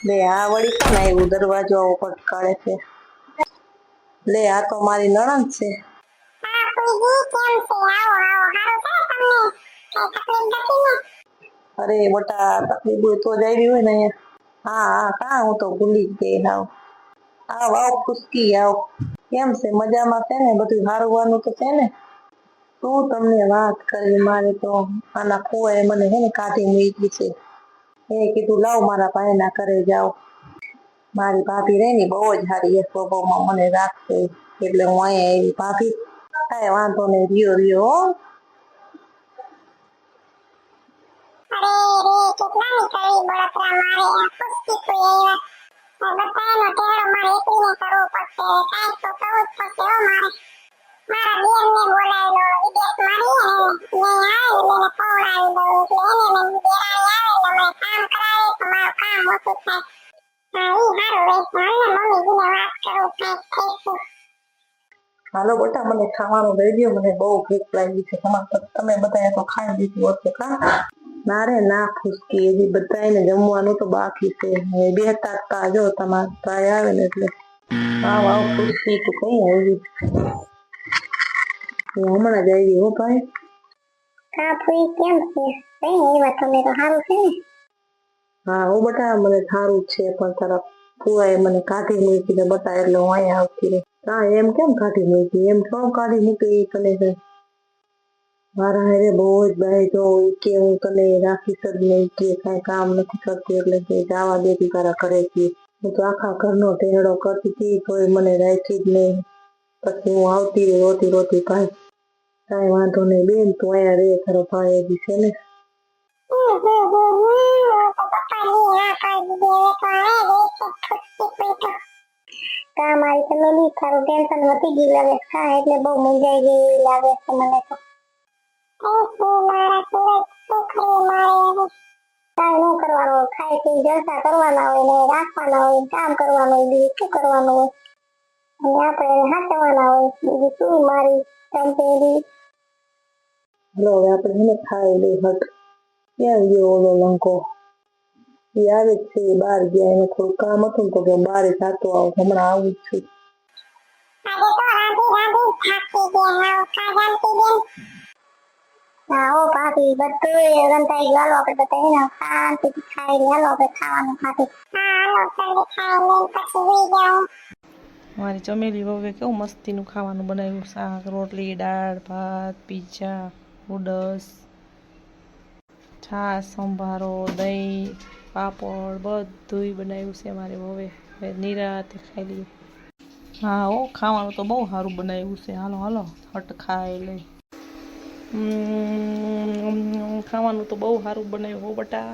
લે આ વળી કોણ આવ્યું દરવાજો આવો પટકારે છે? લે આ તો મારી નણંદ છે. અરે બટા તકલીફ હોય તો જ આવી હોય ને અહીંયા. હા હા કા હું તો ભૂલી જ ગઈ હાવ. આવ આવ ખુશકી આવ. કેમ છે મજામાં છે ને? બધું હારવાનું તો છે ને? શું તમને વાત કરી, મારે તો આના ફુવાએ મને હે ને કાઢી મૂકી છે. એ કીધું લાવ મારા ભાઈના ઘરે જાવ. મારી ભાભી રહી ને બહુ જ સારી એ સ્વભાવમાં મને રાખશે એટલે હું અહીંયા આવી. ભાભી કાંઈ વાંધો નહીં, રહ્યો રહ્યો હો. હાલો બેટા મને ખાવાનું દઈ દો, મને બહુ ભૂખ લાગી છે. તમે બધા તો ખાઈ લીધું હશે કા? ના રે ના ખુશકી, હજી બધાને જમવાનું તો બાકી છે. બે તાકતા જો તમારા ભાઈ આવે ને એટલે. આવ આવ ખુશકી, તું કઈ આવી? હું હમણાં જ આવી હો ભાઈ. કા ફૂઈ કેમ છે? કઈ એવા તમે તો સારું છે ને? હા હો બેટા મને સારું છે, પણ તારા ફુવાએ મને કાઢી મૂકી ને બતા એટલે હું અહીંયા આવતી રહી. હા એમ કેમ કાઢી મૂકી? એમ કેમ કાઢી મૂકી તને? મારા હારે બહુ જ બાઈ જો કે હું તને રાખીશ જ નહીં, કે કઈ કામ નથી કરતી એટલે કે જવા દેતી તારા ઘરેથી. હું તો આખા ઘરનો ઢેડો કરતી હતી તોય મને રાખી જ નહીં. પછી હું આવતી રહી રોતી રોતી. ભાઈ કાંઈ વાંધો નહીં બેન, તું અહીંયા રે, તારો ભાઈ હજી છે ને? કા મારી ફેમિલી તારું ટેન્શન વધી ગયું લાગે છે. હા એટલે બહુ મૂંઝાઈ ગઈ લાગે છે મને તો. કાંઈ ન કરવાનું હોય, ખાઈ પી જલસા કરવાના હોય ને રાખવાના હોય, કામ કરવાનું હોય, બીજું શું કરવાનું હોય? અને આપણે હાચવાના હોય, બીજું શું મારી ટેન્શન. હાલો હવે આપણે એને ખાઈ લઈ હટ. ક્યાં ગયો ઓલો લંકો? એ આવે જ છે, બહાર ગયા, એને થોડું કામ હતું તો કે બહાર જાતો આવ, હમણાં આવું જ છું. હા ઓ ભાભી બધું રંધાઈ ગયું. હાલો આપણે બધા એને શાંતિથી ખાઈ લઈએ. હાલો આપણે ખાવાનું ભાભી. મારી ચમેલી વહુએ કેવું મસ્તીનું ખાવાનું બનાવ્યું. શાક રોટલી દાળ ભાત પીઝા નૂડલ્સ છાશ સંભારો દહીં પાપડ બધુંય બનાવ્યું છે મારી વહુએ. હવે નિરાતે ખાઈ લઈએ. હા ઓ ખાવાનું તો બહુ સારું બનાવ્યું છે. હાલો હાલો હટ ખાઈ લઈ. ખાવાનું તો બહુ સારું બનાવ્યું હો બટા.